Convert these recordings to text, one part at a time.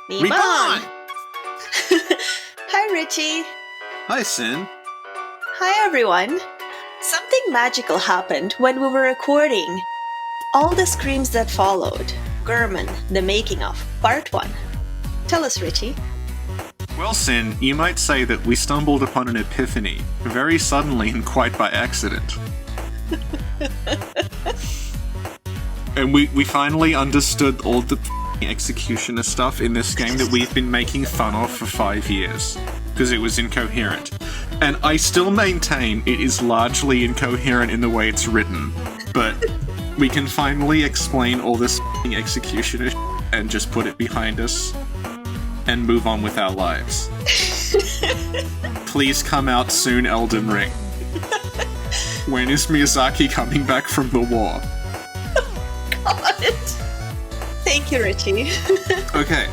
Reborn! Hi, Richie. Hi, Sin. Hi, everyone. Something magical happened when we were recording. All the screams that followed. Gurman, the making of, part 1. Tell us, Richie. Well, Sin, you might say that we stumbled upon an epiphany, very suddenly and quite by accident. And we finally understood all the executioner stuff in this game that we've been making fun of for 5 years, because it was incoherent. And I still maintain it is largely incoherent in the way it's written, but we can finally explain all this executioner and just put it behind us and move on with our lives. Please come out soon, Elden Ring. When is Miyazaki coming back from the war? God. Thank you, Richie. Okay.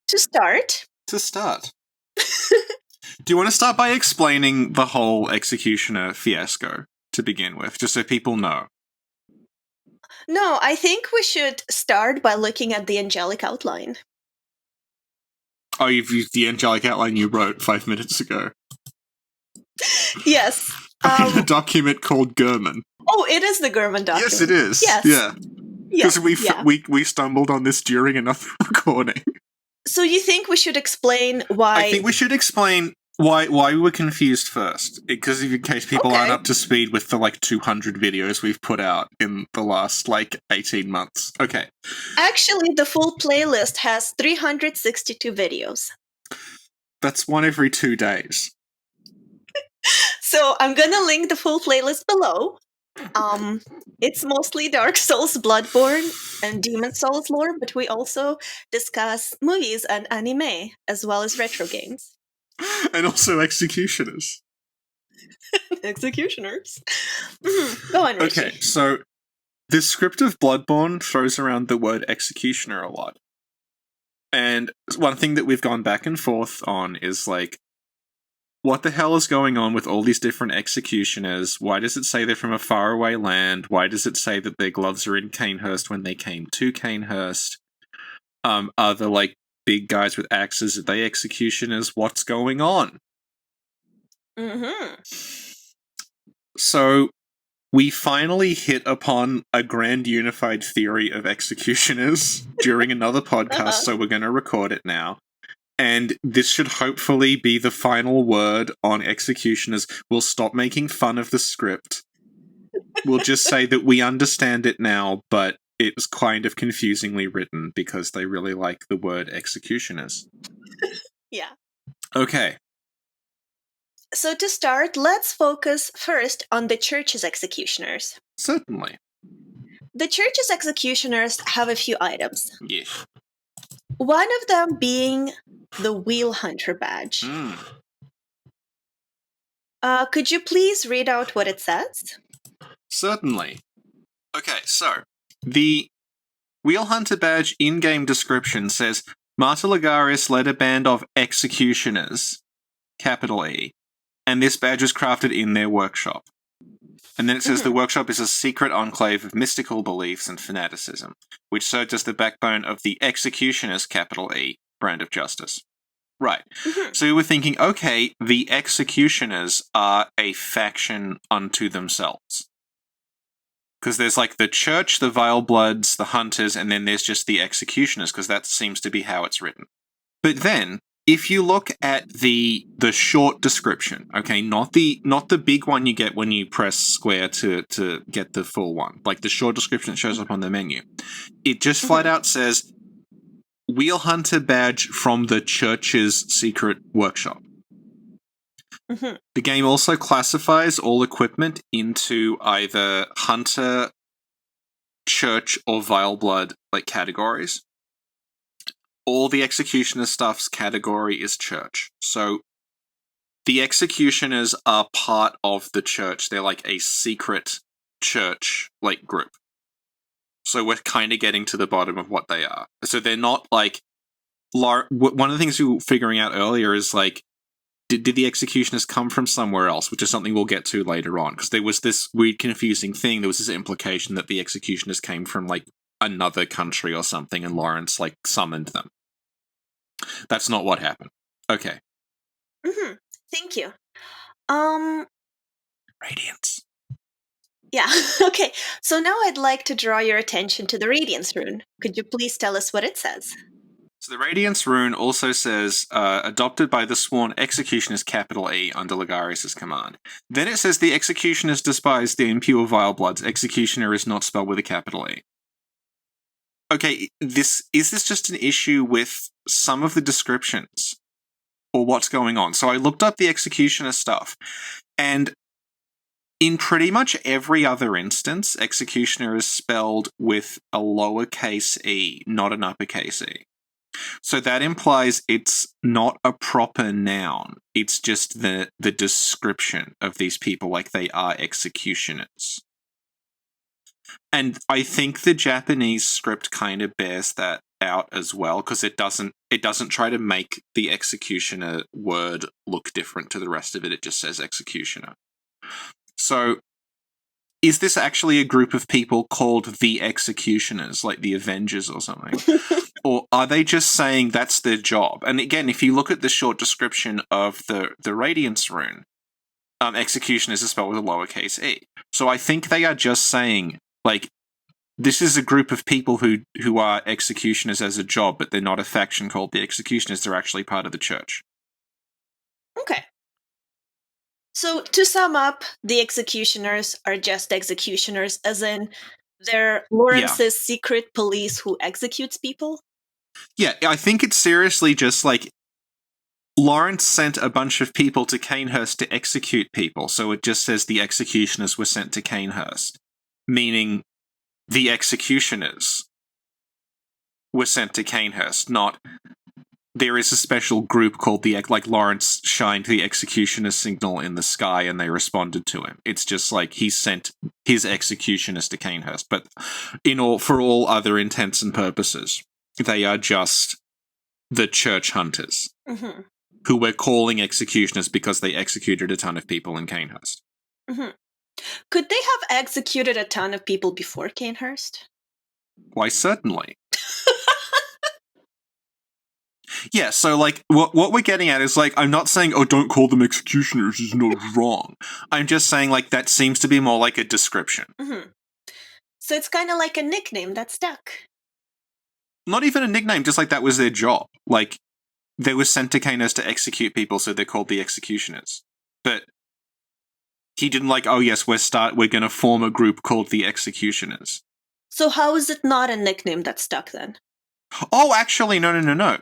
To start. Do you want to start by explaining the whole executioner fiasco to begin with, just so people know? No, I think we should start by looking at the angelic outline. Oh, you've used the angelic outline you wrote 5 minutes ago. Yes. In a document called Gurman. Oh, it is the Gurman document. Yes, it is. Yes. Yeah. Yes. Because we stumbled on this during another recording. So you think we should explain why... I think we should explain why we were confused first. Because in case people aren't up to speed with the 200 videos we've put out in the last 18 months. Okay. Actually, the full playlist has 362 videos. That's one every 2 days. So I'm gonna link the full playlist below. It's mostly Dark Souls, Bloodborne, and Demon Souls lore, but we also discuss movies and anime, as well as retro games. And also executioners. Executioners. Go on, Richie. Okay, so the script of Bloodborne throws around the word executioner a lot. And one thing that we've gone back and forth on is what the hell is going on with all these different executioners? Why does it say they're from a faraway land? Why does it say that their gloves are in Cainhurst when they came to Cainhurst? Are the big guys with axes, are they executioners? What's going on? Mm-hmm. So we finally hit upon a grand unified theory of executioners during another podcast, so we're going to record it now. And this should hopefully be the final word on executioners. We'll stop making fun of the script. We'll just say that we understand it now, but it's kind of confusingly written because they really like the word executioners. Yeah. Okay. So to start, let's focus first on the church's executioners. Certainly. The church's executioners have a few items. Yes. One of them being the Wheel Hunter badge. Could you please read out what it says? Certainly. Okay, so the Wheel Hunter badge in-game description says, Marta Lagaris led a band of executioners, capital E, and this badge was crafted in their workshop. And then it says the workshop is a secret enclave of mystical beliefs and fanaticism, which served as the backbone of the Executioners, capital E, brand of justice. Right. So we were thinking, okay, the Executioners are a faction unto themselves. Because there's the Church, the Vile Bloods, the Hunters, and then there's just the Executioners, because that seems to be how it's written. But then, if you look at the short description, okay, not the big one you get when you press square to get the full one, the short description that shows up on the menu, it just flat out says, Wheel Hunter badge from the Church's secret workshop. The game also classifies all equipment into either Hunter, Church, or Vile Blood categories. All the Executioner stuff's category is Church. So the Executioners are part of the Church. They're a secret church group. So we're kind of getting to the bottom of what they are. So they're not one of the things we were figuring out earlier is did the executioners come from somewhere else, which is something we'll get to later on, because there was this weird, confusing thing. There was this implication that the executioners came from, like, another country or something, and Lawrence, like, summoned them. That's not what happened. Okay. Mm-hmm. Thank you. Radiance. Yeah, okay. So now I'd like to draw your attention to the Radiance rune. Could you please tell us what it says? So the Radiance rune also says, adopted by the sworn executioners, capital E, under Ligarius' command. Then it says the executioners despise the impure vile bloods. Executioner is not spelled with a capital E. Okay, is this just an issue with some of the descriptions? Or what's going on? So I looked up the executioner stuff, and in pretty much every other instance, executioner is spelled with a lowercase e, not an uppercase e. So that implies it's not a proper noun. It's just the description of these people, like they are executioners. And I think the Japanese script kind of bears that out as well, because it doesn't try to make the executioner word look different to the rest of it. It just says executioner. So is this actually a group of people called the Executioners, like the Avengers or something? Or are they just saying that's their job? And again, if you look at the short description of the Radiance rune, Executioners is spelled with a lowercase e. So I think they are just saying, like, this is a group of people who are executioners as a job, but they're not a faction called the Executioners. They're actually part of the church. Okay. So to sum up, the executioners are just executioners, as in they're Lawrence's secret police who executes people? Yeah, I think it's seriously just like Lawrence sent a bunch of people to Cainhurst to execute people, so it just says the executioners were sent to Cainhurst, meaning the executioners were sent to Cainhurst, not there is a special group called like Lawrence shined the executioner signal in the sky and they responded to him. It's just like he sent his executioners to Cainhurst, but for all other intents and purposes, they are just the church hunters who we're calling executioners because they executed a ton of people in Cainhurst. Mm-hmm. Could they have executed a ton of people before Cainhurst? Why, certainly. Yeah, so, like, what we're getting at is, like, I'm not saying, oh, don't call them executioners is not wrong. I'm just saying, like, that seems to be more like a description. Mm-hmm. So it's kind of like a nickname that stuck. Not even a nickname, just like that was their job. Like, they were sent to Cainhurst to execute people, so they're called the executioners. But he didn't like, oh yes, we're going to form a group called the executioners. So how is it not a nickname that stuck then? Oh, actually, no.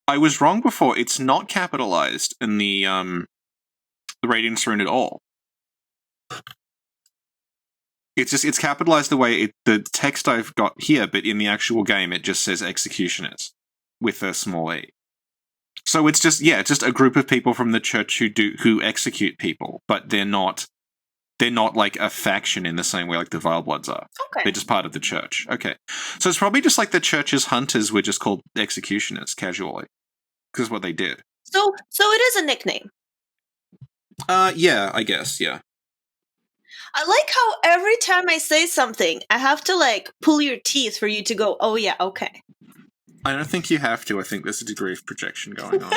I was wrong before. It's not capitalized in the Radiance rune at all. It's capitalized the way the text I've got here, but in the actual game it just says executioners with a small e. So it's just a group of people from the church who execute people, but they're not like a faction in the same way like the Vile Bloods are. Okay. They're just part of the church. Okay. So it's probably just like the church's hunters were just called executioners casually. Because what they did. So it is a nickname. Yeah, I guess, yeah. I like how every time I say something, I have to, like, pull your teeth for you to go, oh yeah, okay. I don't think you have to. I think there's a degree of projection going on.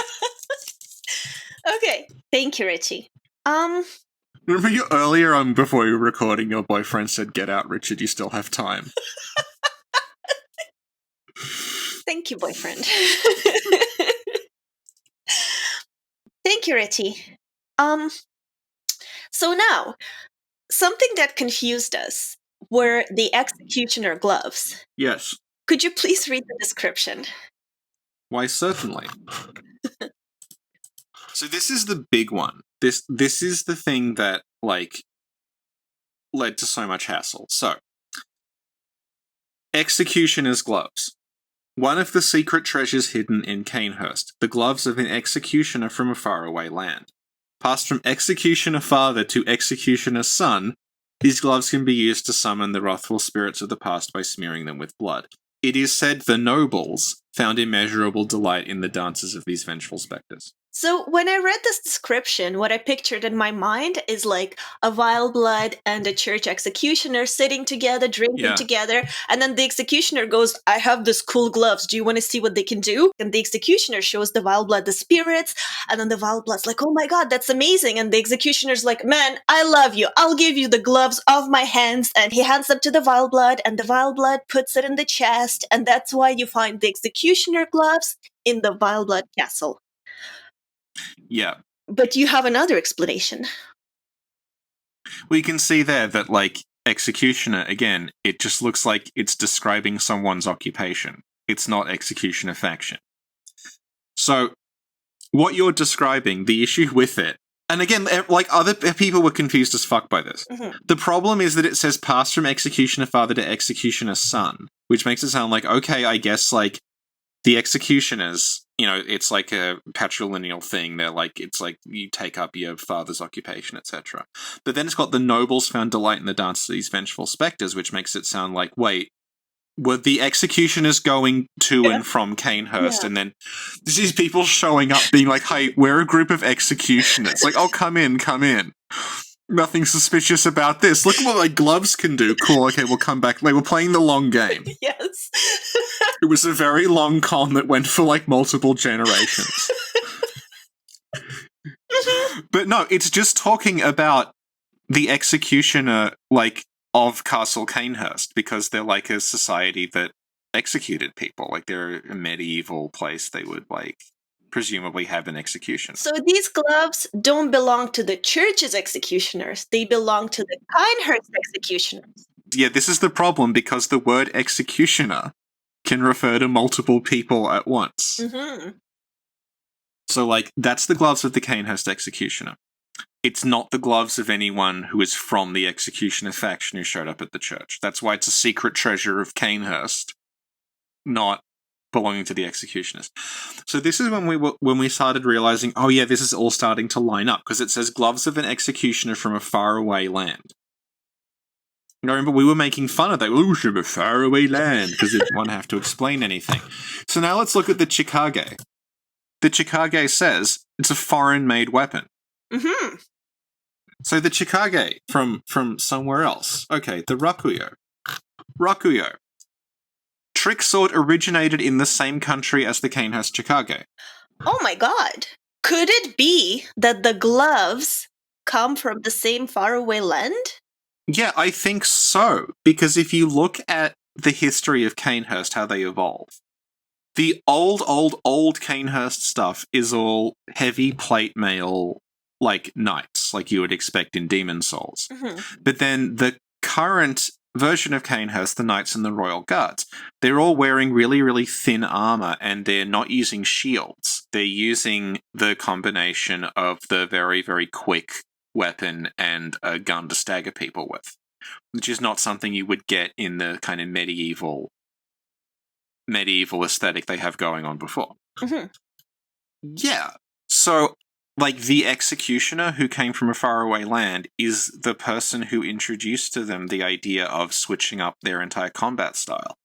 Okay. Thank you, Richie. Remember you earlier before you were recording, your boyfriend said, "Get out, Richard, you still have time." Thank you, boyfriend. Thank you, Richie. So now, something that confused us were the executioner gloves. Yes. Could you please read the description? Why, certainly. So this is the big one. This is the thing that, like, led to so much hassle. So, executioner's gloves. One of the secret treasures hidden in Cainhurst, the gloves of an executioner from a faraway land. Passed from executioner father to executioner son, these gloves can be used to summon the wrathful spirits of the past by smearing them with blood. It is said the nobles found immeasurable delight in the dances of these vengeful spectres. So when I read this description, what I pictured in my mind is like a vile blood and a church executioner sitting together, drinking Yeah. together, and then the executioner goes, "I have this cool gloves. Do you want to see what they can do?" And the executioner shows the vile blood the spirits, and then the vile blood's like, "Oh my god, that's amazing!" And the executioner's like, "Man, I love you. I'll give you the gloves of my hands." And he hands them to the vile blood, and the vile blood puts it in the chest, and that's why you find the executioner gloves in the vile blood castle. Yeah. But you have another explanation. We can see there that, like, executioner, again, it just looks like it's describing someone's occupation. It's not executioner faction. So, what you're describing, the issue with it, and again, like, other people were confused as fuck by this. Mhm. The problem is that it says passed from executioner father to executioner son, which makes it sound like, okay, I guess, like, the executioners, you know, it's like a patrilineal thing. They're like, it's like you take up your father's occupation, etc. But then it's got the nobles found delight in the dance of these vengeful spectres, which makes it sound like, wait, were the executioners going to Yeah. and from Cainhurst, Yeah. and then there's these people showing up being like, hey, we're a group of executioners. Like, oh, come in, come in. Nothing suspicious about this. Look at what my gloves can do. Cool, okay, we'll come back. Like, we're playing the long game. Yes. It was a very long con that went for, like, multiple generations. But no, it's just talking about the executioner, like, of Castle Cainhurst, because they're like a society that executed people. Like, they're a medieval place. They would, like, presumably have an execution. So these gloves don't belong to the church's executioners. They belong to the Cainhurst executioners. Yeah, this is the problem, because the word executioner can refer to multiple people at once. Mm-hmm. So, like, that's the gloves of the Cainhurst executioner. It's not the gloves of anyone who is from the executioner faction who showed up at the church. That's why it's a secret treasure of Cainhurst, not belonging to the executioners. So this is when we started realizing, oh yeah, this is all starting to line up, because it says gloves of an executioner from a faraway land. I remember we were making fun of that. Oh, from a faraway land, because it didn't want to have to explain anything. So now let's look at the Chikage. The Chikage says it's a foreign-made weapon. Mm-hmm. So the Chikage from somewhere else. Okay, the Rakuyo. Rakuyo. Trick sword originated in the same country as the Cainhurst Chikage. Oh my god. Could it be that the gloves come from the same faraway land? Yeah, I think so. Because if you look at the history of Cainhurst, how they evolve, the old Cainhurst stuff is all heavy plate mail, like knights, like you would expect in Demon Souls. Mm-hmm. But then the current version of Cainhurst, the Knights and the Royal Guards, they're all wearing really, really thin armor, and they're not using shields. They're using the combination of the very, very quick weapon and a gun to stagger people with, which is not something you would get in the kind of medieval aesthetic they have going on before. Mm-hmm. Yeah. So, like, the executioner who came from a faraway land is the person who introduced to them the idea of switching up their entire combat style.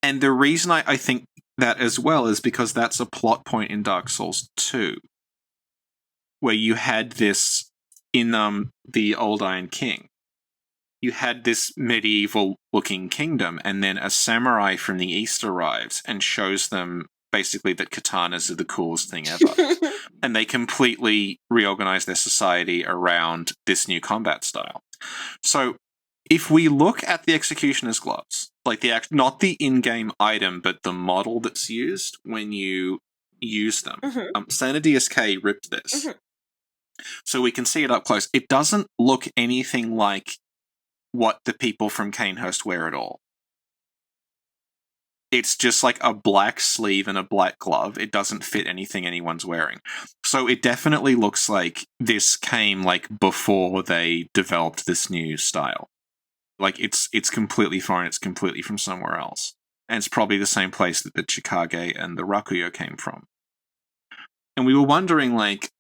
And the reason I think that as well is because that's a plot point in Dark Souls 2, where you had this in the Old Iron King. You had this medieval-looking kingdom, and then a samurai from the east arrives and shows them basically that katanas are the coolest thing ever. And they completely reorganize their society around this new combat style. So, if we look at the executioner's gloves, like not the in-game item, but the model that's used when you use them, Mm-hmm. Standard DSK ripped this. Mm-hmm. So we can see it up close. It doesn't look anything like what the people from Cainhurst wear at all. It's just like a black sleeve and a black glove. It doesn't fit anything anyone's wearing. So it definitely looks like this came like before they developed this new style. Like it's completely foreign. It's completely from somewhere else. And it's probably the same place that the Chikage and the Rakuyo came from. And we were wondering, like,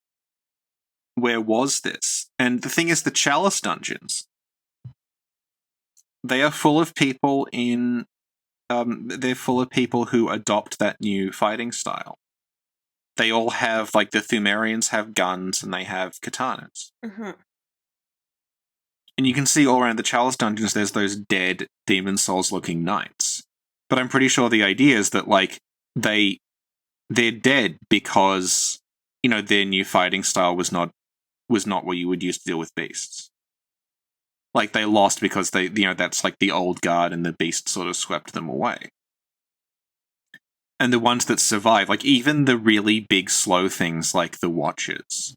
where was this? And the thing is, the Chalice dungeons, they are full of people they're full of people who adopt that new fighting style. they all have, like, the Thumerians have guns and they have katanas. Mm-hmm. And you can see all around the Chalice dungeons there's those dead Demon Souls-looking knights. But I'm pretty sure the idea is that, like, they're dead because, you know, their new fighting style was not what you would use to deal with beasts. Like, they lost because they, you know, that's like the old guard and the beast sort of swept them away. And the ones that survive, like even the really big slow things like the Watchers.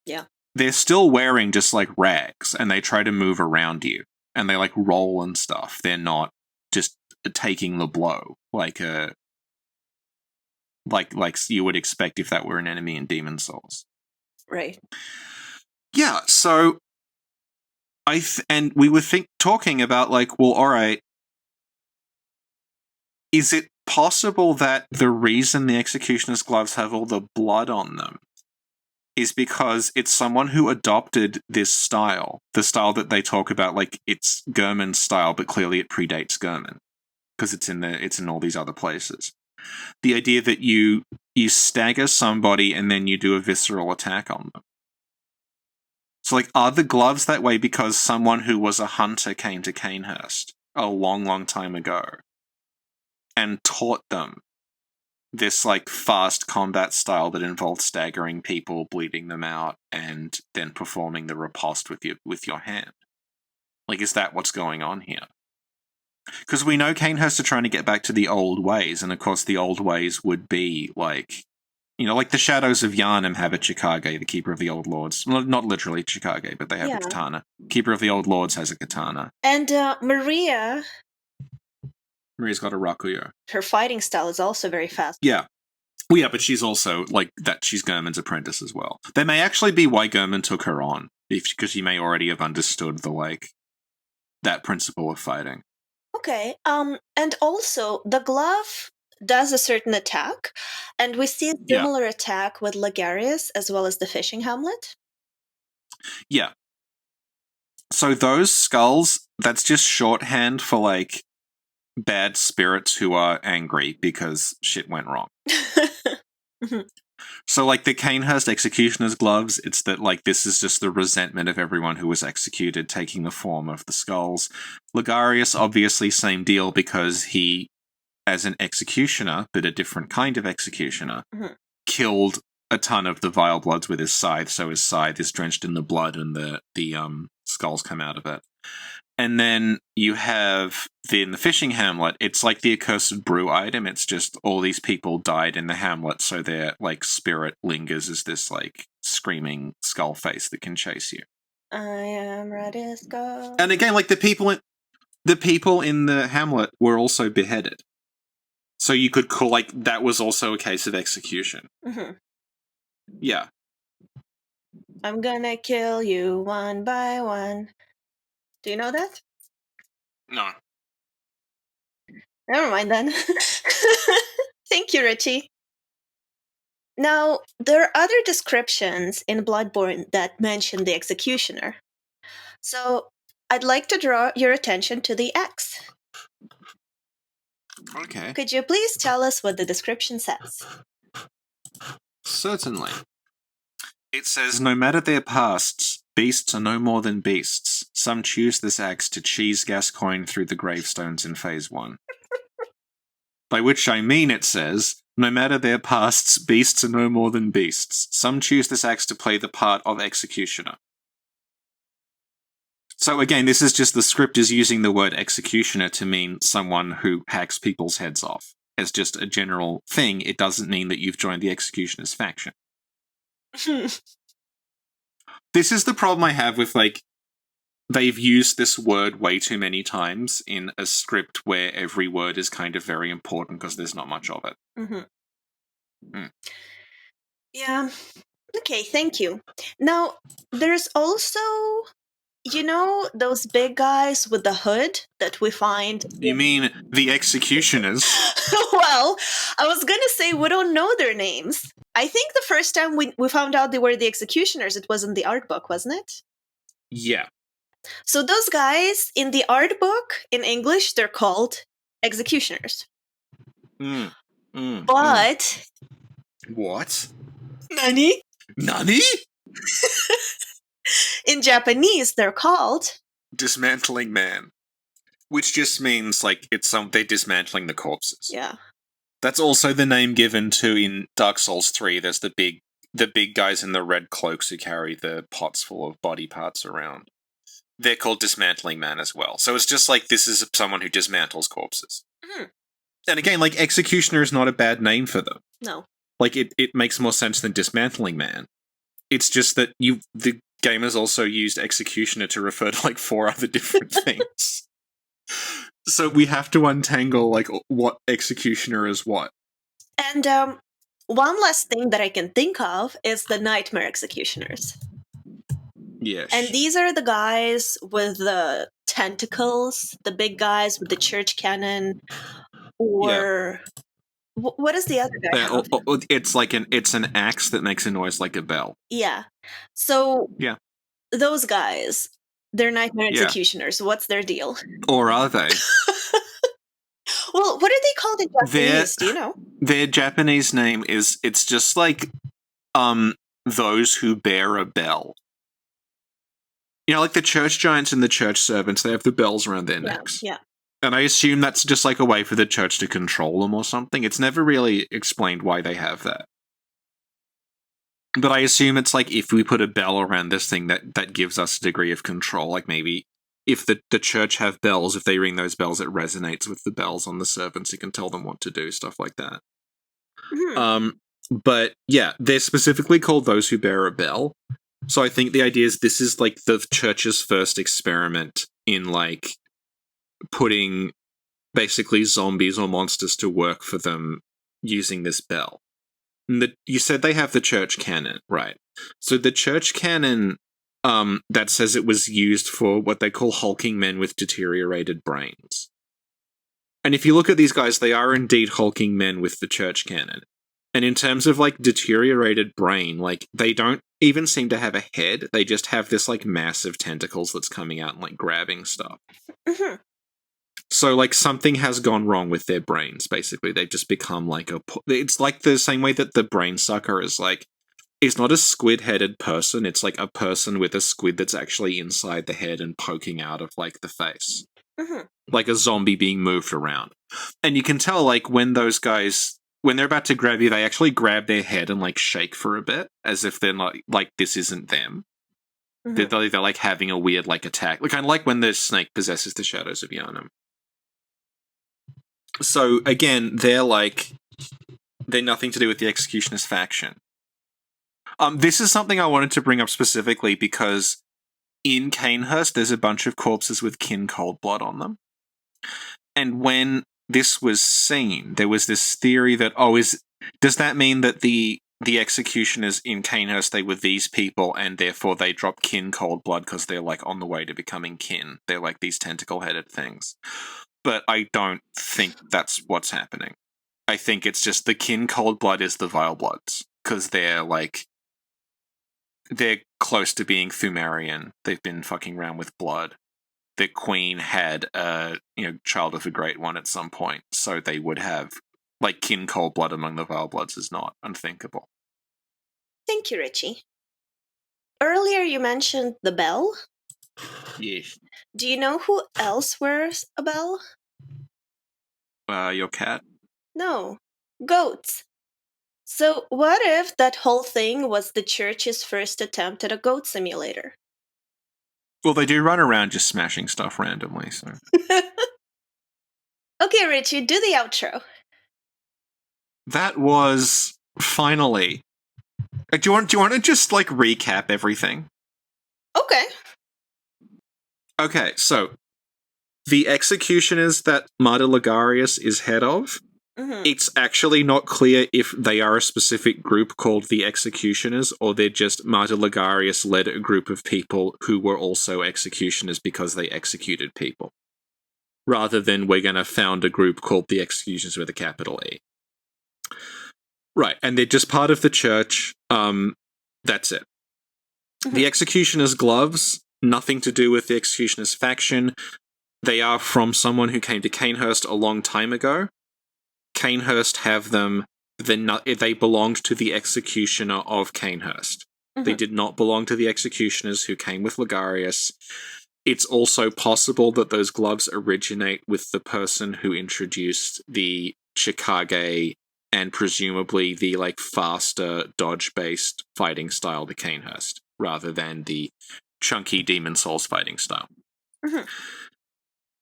Yeah. They're still wearing just like rags and they try to move around you and they like roll and stuff. They're not just taking the blow like you would expect if that were an enemy in Demon Souls. Right. Yeah, so and we were talking about like, well, all right, is it possible that the reason the Executioner's gloves have all the blood on them is because it's someone who adopted this style, the style that they talk about, like it's Gurman's style, but clearly it predates Gurman because it's in all these other places. The idea that you stagger somebody and then you do a visceral attack on them. So, like, are the gloves that way because someone who was a hunter came to Cainhurst a long, long time ago and taught them this, like, fast combat style that involved staggering people, bleeding them out, and then performing the riposte with your hand? Like, is that what's going on here? Because we know Cainhurst are trying to get back to the old ways, and of course the old ways would be, like, you know, like the Shadows of Yharnam have a Chikage, the Keeper of the Old Lords. Well, not literally Chikage, but they have a katana. Keeper of the Old Lords has a katana. And Maria's got a Rakuyo. Her fighting style is also very fast. Yeah. Well, yeah, but she's also, like, that she's Gurman's apprentice as well. That may actually be why Gurman took her on, because she may already have understood the, like, that principle of fighting. Okay. And also, the glove does a certain attack, and we see a similar attack with Lagarius as well as the fishing hamlet. Yeah. So those skulls, that's just shorthand for, like, bad spirits who are angry because shit went wrong. So, like, the Cainhurst Executioner's gloves, it's that, like, this is just the resentment of everyone who was executed taking the form of the skulls. Lagarius, obviously, same deal, because he, as an executioner, but a different kind of executioner, killed a ton of the Vile Bloods with his scythe, so his scythe is drenched in the blood and the skulls come out of it. And then you have in the fishing hamlet, it's like the accursed brew item. It's just all these people died in the hamlet, so their, like, spirit lingers as this, like, screaming skull face that can chase you. I am ready to go. And again, like, the people in the hamlet were also beheaded. So you could call, like, that was also a case of execution. Mm-hmm. Yeah. I'm gonna kill you one by one. Do you know that? No. Never mind then. Thank you, Richie. Now, there are other descriptions in Bloodborne that mention the executioner. So, I'd like to draw your attention to the X. Okay. Could you please tell us what the description says? Certainly. It says, no matter their pasts, beasts are no more than beasts. Some choose this axe to cheese Gascoigne through the gravestones in Phase 1. By which I mean, it says, no matter their pasts, beasts are no more than beasts. Some choose this axe to play the part of executioner. So again, this is just the script is using the word executioner to mean someone who hacks people's heads off. As just a general thing, it doesn't mean that you've joined the executioner's faction. This is the problem I have with, like, they've used this word way too many times in a script where every word is kind of very important because there's not much of it. Yeah. Okay, thank you. Now, there's also, you know, those big guys with the hood that we find. You mean the executioners? Well, I was gonna say we don't know their names. I think the first time we found out they were the executioners, it was in the art book, wasn't it? Yeah. So those guys in the art book, in English, they're called executioners. But What? Nani? Nani? In Japanese, they're called Dismantling man. Which just means, like, they're dismantling the corpses. yeah. That's also the name given to, in Dark Souls 3, there's the big guys in the red cloaks who carry the pots full of body parts around. They're called Dismantling Man as well. So it's just like, this is someone who dismantles corpses. And again, like, Executioner is not a bad name for them. No. Like, it makes more sense than Dismantling Man. It's just that the game has also used Executioner to refer to, like, 4 other different things. So we have to untangle, like, what Executioner is what. And one last thing that I can think of is the Nightmare Executioners. Yes. And these are the guys with the tentacles, the big guys with the church cannon, or what is the other guy have? It's like it's an axe that makes a noise like a bell. Yeah. So Yeah. those guys, they're Nightmare Yeah. Executioners. What's their deal? Or are they? Well, what are they called in Japanese? Do you know? Their Japanese name it's just like those who bear a bell. You know, like the church giants and the church servants, they have the bells around their necks. Yeah. And I assume that's just like a way for the church to control them or something. It's never really explained why they have that. But I assume it's like if we put a bell around this thing, that gives us a degree of control. Like maybe if the church have bells, if they ring those bells, it resonates with the bells on the servants. You can tell them what to do, stuff like that. But yeah, they're specifically called those who bear a bell. So I think the idea is this is like the church's first experiment in like putting basically zombies or monsters to work for them using this bell. You said they have the church cannon, right? So the church cannon that says it was used for what they call hulking men with deteriorated brains. And if you look at these guys, they are indeed hulking men with the church cannon. And in terms of like deteriorated brain, like they don't even seem to have a head. They just have this like massive tentacles that's coming out and like grabbing stuff. So like something has gone wrong with their brains, basically. They've just become like it's like the same way that the brain sucker is like, it's not a squid-headed person, it's like a person with a squid that's actually inside the head and poking out of like the face. Like a zombie being moved around. And you can tell like when those guys, when they're about to grab you, they actually grab their head and like shake for a bit, as if they're not like this isn't them. They're like having a weird like attack, like kind of like when the snake possesses the shadows of Yharnam. So again, they're nothing to do with the Executioner's faction. This is something I wanted to bring up specifically because in Cainhurst, there's a bunch of corpses with kin cold blood on them. And when this was seen, there was this theory that, does that mean that the executioners in Cainhurst, they were these people and therefore they drop kin cold blood because they're like on the way to becoming kin? They're like these tentacle-headed things. But I don't think that's what's happening. I think it's just the kin cold blood is the vile bloods because they're close to being Thumerian. They've been fucking around with blood. The queen had a child of a great one at some point, so they would have like kin cold blood among the vile bloods is not unthinkable. Thank you, Richie. Earlier you mentioned the bell. Yes. Do you know who else wears a bell? Your cat? No, goats. So what if that whole thing was the church's first attempt at a goat simulator? Well, they do run around just smashing stuff randomly, so. Okay, Richie, do the outro. That was finally. Do you want to just like recap everything? Okay. Okay, so the executioners that Martyr Ligarius is head of, it's actually not clear if they are a specific group called the Executioners or they're just Martyr Ligarius led a group of people who were also executioners because they executed people. Rather than we're going to found a group called the Executioners with a capital E. Right, and they're just part of the church. That's it. The Executioner's gloves, nothing to do with the Executioner's faction. They are from someone who came to Cainhurst a long time ago. Cainhurst have them they belonged to the executioner of Cainhurst. They did not belong to the executioners who came with Ligarius. It's also possible that those gloves originate with the person who introduced the Chikage and presumably the faster dodge-based fighting style to Cainhurst, rather than the chunky Demon Souls fighting style.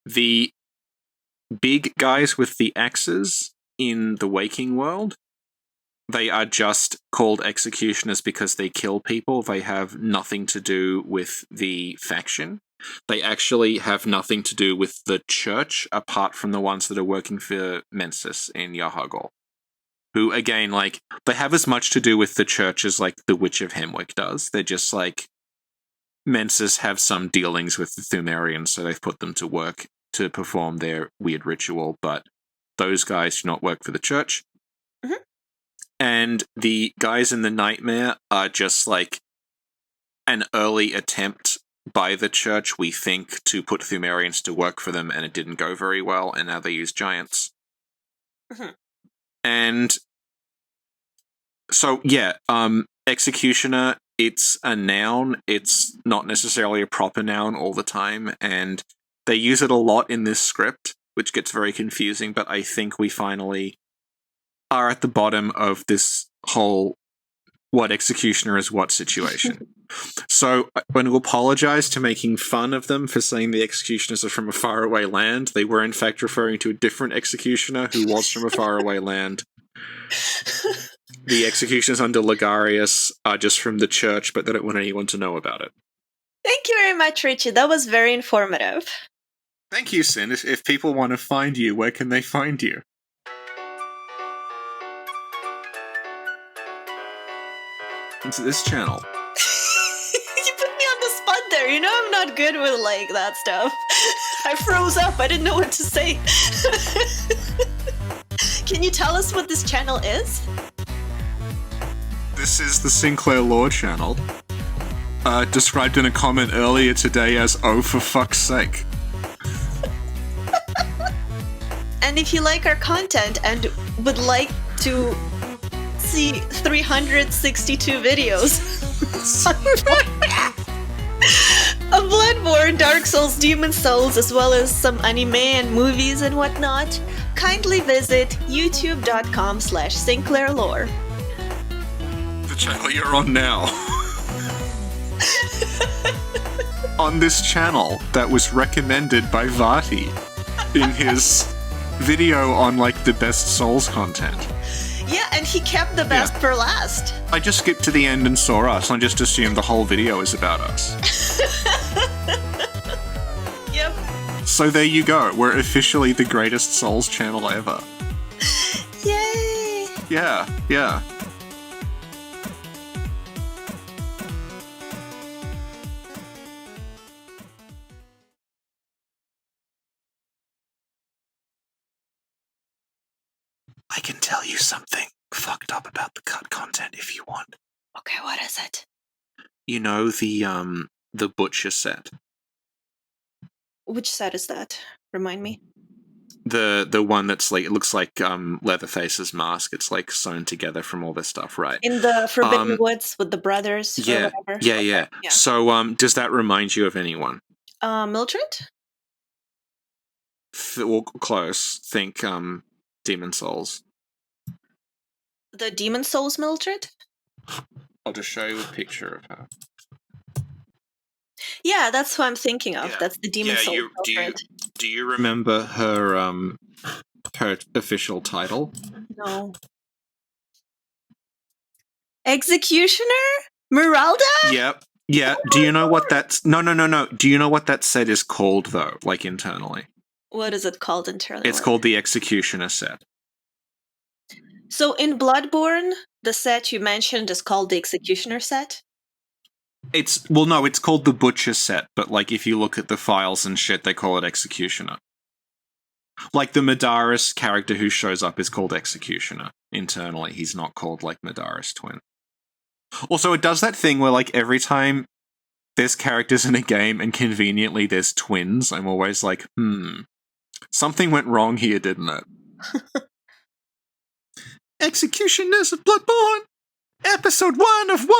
The big guys with the axes in the Waking World, they are just called executioners because they kill people. They have nothing to do with the faction. They actually have nothing to do with the church, apart from the ones that are working for Mensis in Yahar'gul. Who, again, they have as much to do with the church as, the Witch of Hemwick does. They're just, Mensis have some dealings with the Thumerians, so they've put them to work to perform their weird ritual, but those guys do not work for the church. And the guys in the Nightmare are just, an early attempt by the church, we think, to put Thumerians to work for them, and it didn't go very well, and now they use giants. And so, executioner, it's a noun. It's not necessarily a proper noun all the time, and they use it a lot in this script, which gets very confusing, but I think we finally are at the bottom of this whole what executioner is what situation. So, I'm going to apologize to making fun of them for saying the executioners are from a faraway land. They were, in fact, referring to a different executioner who was from a faraway land. The executioners under Ligarius are just from the church, but they don't want anyone to know about it. Thank you very much, Richie. That was very informative. Thank you, Sin. If people want to find you, where can they find you? Into this channel. You put me on the spot there. You know I'm not good with that stuff. I froze up. I didn't know what to say. Can you tell us what this channel is? This is the Sinclair Lore channel. Described in a comment earlier today as, oh, for fuck's sake. And if you like our content and would like to see 362 videos of Bloodborne, Dark Souls, Demon Souls, as well as some anime and movies and whatnot, kindly visit youtube.com/SinclairLore. The channel you're on now. On this channel that was recommended by Vati in his video on the best Souls content. Yeah, and he kept the best for last. I just skipped to the end and saw us. I just assumed the whole video is about us. Yep. So there you go. We're officially the greatest Souls channel ever. Yay! Yeah. I can tell you something fucked up about the cut content if you want. Okay, what is it? You know the butcher set. Which set is that? Remind me. The one that's it looks like Leatherface's mask. It's sewn together from all this stuff, right? In the Forbidden Woods with the brothers. Yeah, or whatever. Yeah. So does that remind you of anyone? Mildred? Well, close. Think Demon Souls. The Demon Souls Mildred? I'll just show you a picture of her. Yeah, that's who I'm thinking of. Yeah. That's the Demon Souls Mildred. Do you remember her her official title? No. Executioner? Meralda? Yep. Yeah. Do you know what that's... No. Do you know what that set is called, though, internally? What is it called internally? It's called the Executioner set. So in Bloodborne, the set you mentioned is called the Executioner set? It's called the Butcher set, but if you look at the files and shit, they call it Executioner. The Madaris character who shows up is called Executioner. Internally, he's not called Madaris Twin. Also, it does that thing where every time there's characters in a game and conveniently there's twins, I'm always something went wrong here, didn't it? Executioners of Bloodborne, episode 1 of 1.